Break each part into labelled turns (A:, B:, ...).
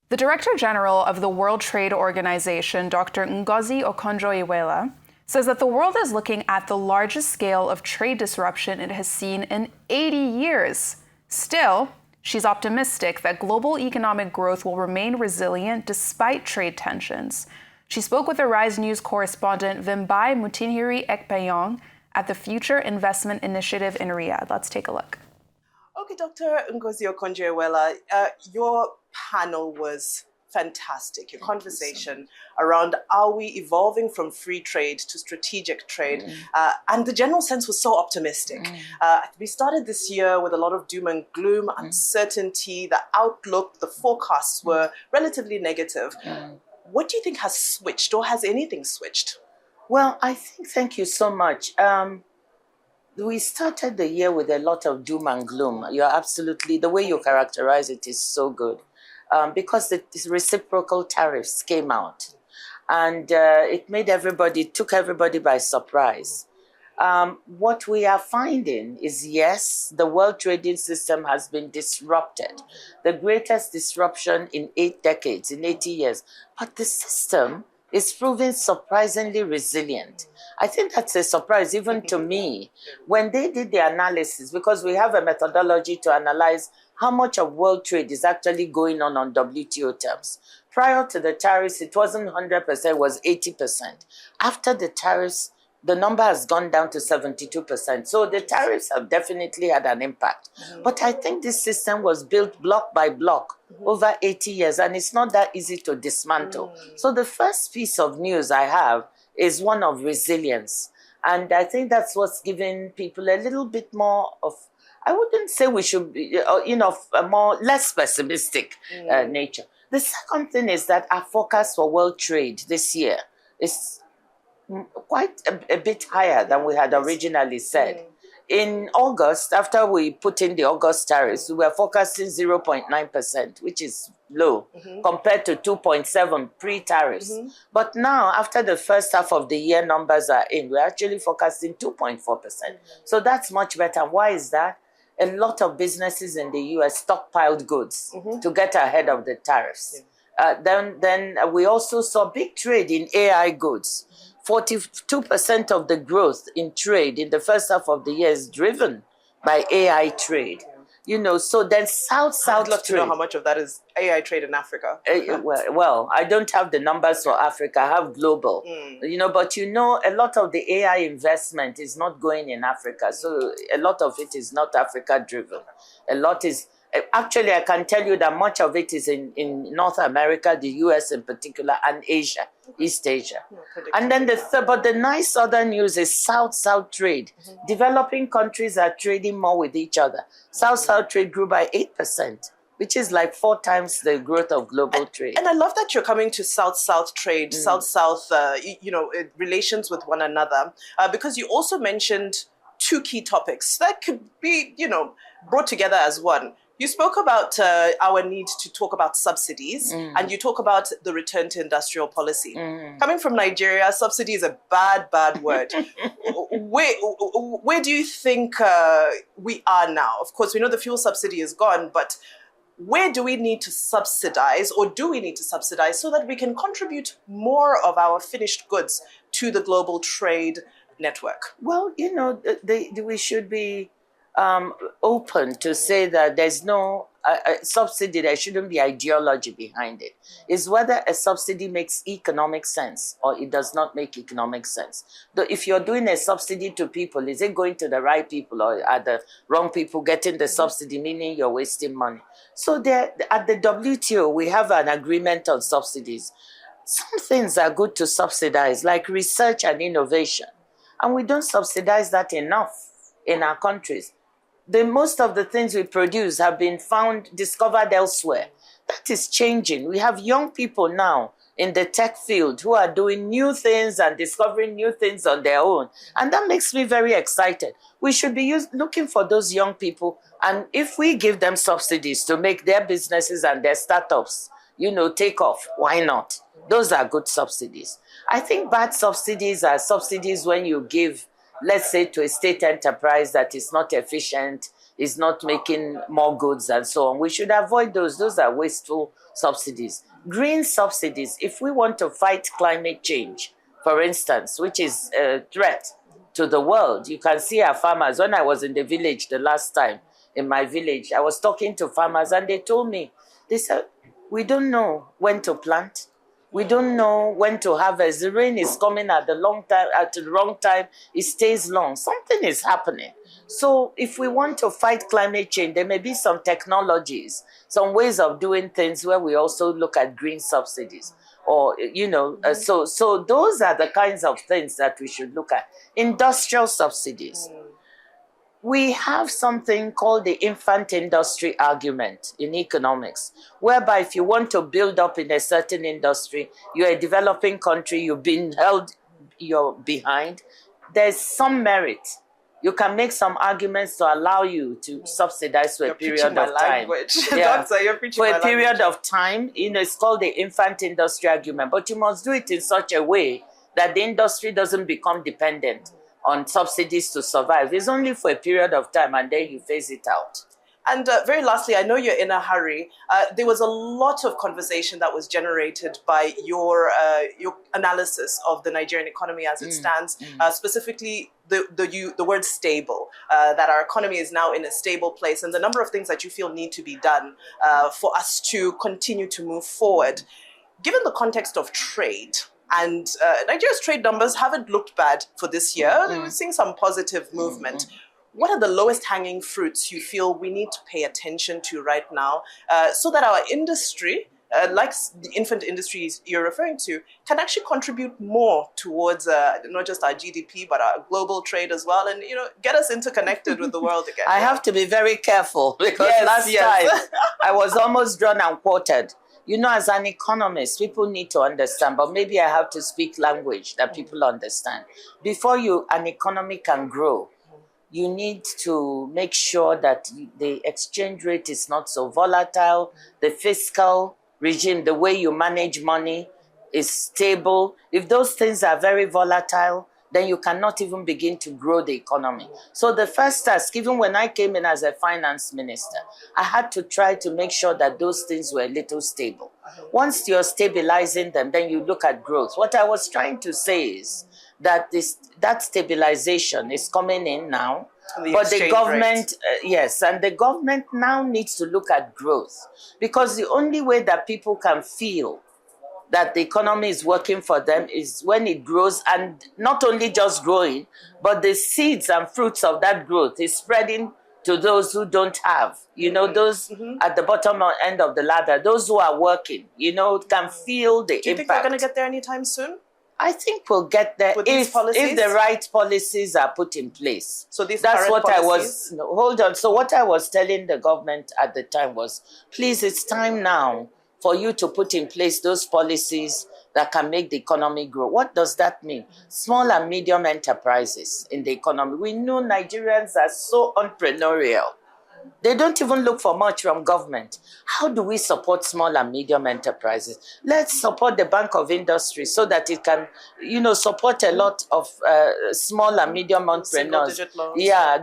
A: The Director General of the World Trade Organization, Dr. Ngozi Okonjo-Iweala, says that the world is looking at the largest scale of trade disruption it has seen in 80 years. Still, she's optimistic that global economic growth will remain resilient despite trade tensions. She spoke with Arise News correspondent Vimbai Mutinhiri-Ekpeyong at the Future Investment Initiative in Riyadh. Let's take a look.
B: Okay, Dr. Ngozi Okonjo-Iweala, your panel was fantastic. Your conversation around are we evolving from free trade to strategic trade? And the general sense was so optimistic. We started this year with a lot of doom and gloom, uncertainty, the outlook, the forecasts were relatively negative. What do you think has switched, or has anything switched?
C: Well, I think, thank you so much. We started the year with a lot of doom and gloom. You're absolutely, the way you characterize it is so good. Because the reciprocal tariffs came out and it made took everybody by surprise. What we are finding is, yes, the world trading system has been disrupted. The greatest disruption in 8 decades, in 80 years. But the system is proving surprisingly resilient. I think that's a surprise even to me. When they did the analysis, because we have a methodology to analyze how much of world trade is actually going on WTO terms. Prior to the tariffs, it wasn't 100%, it was 80%. After the tariffs, the number has gone down to 72%. So the tariffs have definitely had an impact. But I think this system was built block by block over 80 years, and it's not that easy to dismantle. So the first piece of news I have is one of resilience. And I think that's what's giving people a little bit more of, I wouldn't say we should be, less pessimistic nature. The second thing is that our forecast for world trade this year is quite a bit higher than we had originally said. In August, after we put in the August tariffs, we were forecasting 0.9%, which is low compared to 2.7 pre-tariffs. But now, after the first half of the year numbers are in, we're actually forecasting 2.4%. So that's much better. Why is that? A lot of businesses in the US stockpiled goods to get ahead of the tariffs. Then we also saw big trade in AI goods. 42% of the growth in trade in the first half of the year is driven by AI trade. You know, so then South-South
B: I'd love to know how much of that is AI trade in Africa.
C: Well, I don't have the numbers for Africa. I have global. You know, but you know, a lot of the AI investment is not going in Africa. So a lot of it is not Africa driven. A lot is, actually, I can tell you that much of it is in North America, the US in particular, and Asia, East Asia. And then but the nice other news is South-South trade. Developing countries are trading more with each other. South-South trade grew by 8%, which is like 4 times the growth of global trade.
B: And I love that you're coming to South-South trade, South-South, relations with one another, because you also mentioned 2 key topics that could be, brought together as one. You spoke about our need to talk about subsidies, and you talk about the return to industrial policy. Coming from Nigeria, subsidy is a bad word. Where do you think we are now? Of course, we know the fuel subsidy is gone, but where do we need to subsidize, or do we need to subsidize, so that we can contribute more of our finished goods to the global trade network?
C: Well, we should be open to say that there's no subsidy, there shouldn't be ideology behind it. It's whether a subsidy makes economic sense or it does not make economic sense. If you're doing a subsidy to people, is it going to the right people, or are the wrong people getting the subsidy, meaning you're wasting money? So at the WTO, we have an agreement on subsidies. Some things are good to subsidize, like research and innovation. And we don't subsidize that enough in our countries. Most of the things we produce have been discovered elsewhere. That is changing. We have young people now in the tech field who are doing new things and discovering new things on their own. And that makes me very excited. We should be looking for those young people. And if we give them subsidies to make their businesses and their startups, take off, why not? Those are good subsidies. I think bad subsidies are subsidies when you give, let's say, to a state enterprise that is not efficient, is not making more goods and so on. We should avoid those. Those are wasteful subsidies. Green subsidies, if we want to fight climate change, for instance, which is a threat to the world. You can see our farmers. When I was in the village the last time, in my village, I was talking to farmers and they told me, they said, we don't know when to plant. We don't know when to harvest. The rain is coming at the wrong time. It stays long. Something is happening. So if we want to fight climate change, there may be some technologies, some ways of doing things where we also look at green subsidies. Or, so those are the kinds of things that we should look at. Industrial subsidies. We have something called the infant industry argument in economics, whereby if you want to build up in a certain industry, you're a developing country, you're behind, there's some merit. You can make some arguments to allow you to subsidize for a period of time.
B: Yeah. Doctor, you're preaching
C: for
B: my
C: a period
B: language.
C: of time, it's called the infant industry argument, but you must do it in such a way that the industry doesn't become dependent on subsidies to survive. It's only for a period of time and then you phase it out.
B: And very lastly, I know you're in a hurry. There was a lot of conversation that was generated by your analysis of the Nigerian economy as it stands, specifically the word stable, that our economy is now in a stable place, and the number of things that you feel need to be done for us to continue to move forward. Given the context of trade, and Nigeria's trade numbers haven't looked bad for this year. We're seeing some positive movement. What are the lowest hanging fruits you feel we need to pay attention to right now so that our industry, like the infant industries you're referring to, can actually contribute more towards not just our GDP, but our global trade as well, and get us interconnected with the world again?
C: I have to be very careful because last time I was almost drawn and quoted. As an economist, people need to understand, but maybe I have to speak language that people understand. Before an economy can grow, you need to make sure that the exchange rate is not so volatile, the fiscal regime, the way you manage money is stable. If those things are very volatile, then you cannot even begin to grow the economy. So the first task, even when I came in as a finance minister, I had to try to make sure that those things were a little stable. Once you're stabilizing them, then you look at growth. What I was trying to say is that that stabilization is coming in now, but the government, and the government now needs to look at growth, because the only way that people can feel that the economy is working for them is when it grows, and not only just growing, but the seeds and fruits of that growth is spreading to those who don't have, those at the bottom end of the ladder, those who are working, can feel the impact.
B: Do you think we're going to get there anytime soon?
C: I think we'll get there if the right policies are put in place.
B: So
C: that's what policies? Hold on. So what I was telling the government at the time was, please, it's time now for you to put in place those policies that can make the economy grow. What does that mean? Small and medium enterprises in the economy. We know Nigerians are so entrepreneurial. They don't even look for much from government. How do we support small and medium enterprises? Let's support the Bank of Industry so that it can, support a lot of small and medium entrepreneurs.
B: Single-digit loans.
C: Yeah,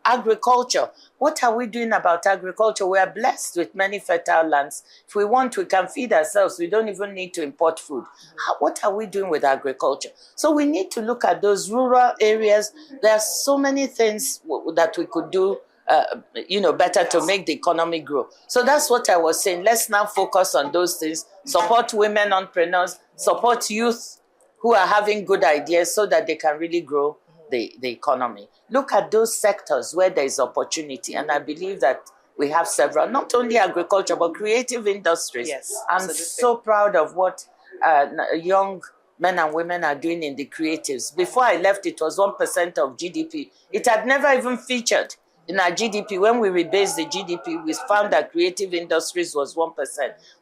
C: agriculture. What are we doing about agriculture? We are blessed with many fertile lands. If we want, we can feed ourselves. We don't even need to import food. What are we doing with agriculture? So we need to look at those rural areas. There are so many things that we could do better to make the economy grow. So that's what I was saying. Let's now focus on those things. Support women entrepreneurs, support youth who are having good ideas so that they can really grow the economy. Look at those sectors where there is opportunity. And I believe that we have several, not only agriculture, but creative industries.
B: Yes,
C: I'm
B: absolutely.
C: so proud of what young men and women are doing in the creatives. Before I left, it was 1% of GDP. It had never even featured in our GDP. When we rebased the GDP, we found that creative industries was 1%.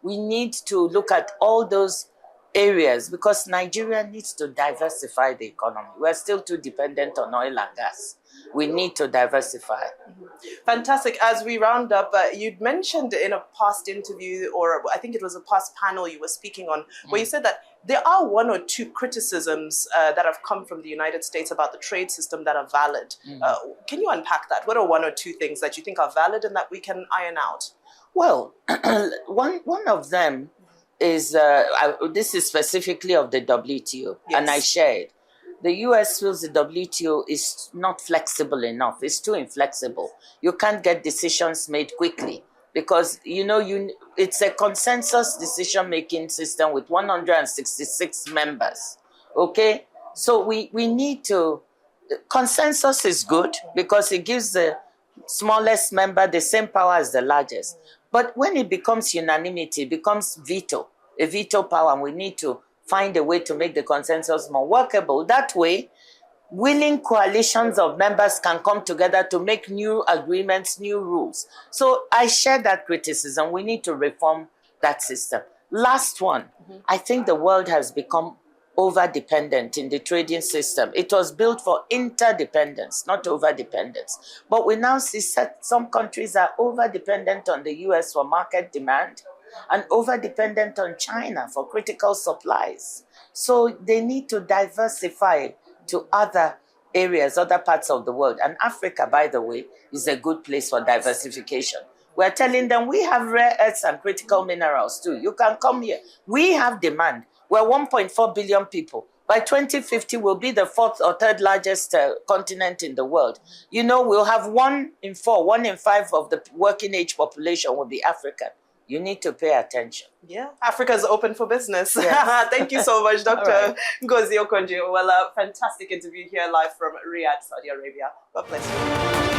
C: We need to look at all those areas, because Nigeria needs to diversify the economy. We're still too dependent on oil and gas. We need to diversify.
B: Fantastic. As we round up, you'd mentioned in a past interview, or I think it was a past panel you were speaking on, where you said that there are one or two criticisms that have come from the United States about the trade system that are valid. Can you unpack that? What are one or two things that you think are valid and that we can iron out?
C: Well, one of them is, this is specifically of the WTO,
B: Yes.
C: and I shared. The US feels the WTO is not flexible enough. It's too inflexible. You can't get decisions made quickly because, it's a consensus decision-making system with 166 members, okay? So we need to, consensus is good because it gives the smallest member the same power as the largest. But when it becomes unanimity, it becomes a veto power, and we need to find a way to make the consensus more workable. That way, willing coalitions of members can come together to make new agreements, new rules. So I share that criticism. We need to reform that system. Last one, I think the world has become over-dependent in the trading system. It was built for interdependence, not over-dependence. But we now see some countries are over-dependent on the US for market demand and over-dependent on China for critical supplies. So they need to diversify to other areas, other parts of the world. And Africa, by the way, is a good place for diversification. We're telling them we have rare earths and critical minerals too. You can come here. We have demand. We're 1.4 billion people. By 2050, we'll be the fourth or third largest continent in the world. We'll have 1 in 4, 1 in 5 of the working age population will be African. You need to pay attention.
B: Yeah, Africa is open for business.
C: Yes.
B: Thank you so much, Dr.
C: Right.
B: Ngozi Okonjo-Iweala. Fantastic interview here live from Riyadh, Saudi Arabia. God bless you.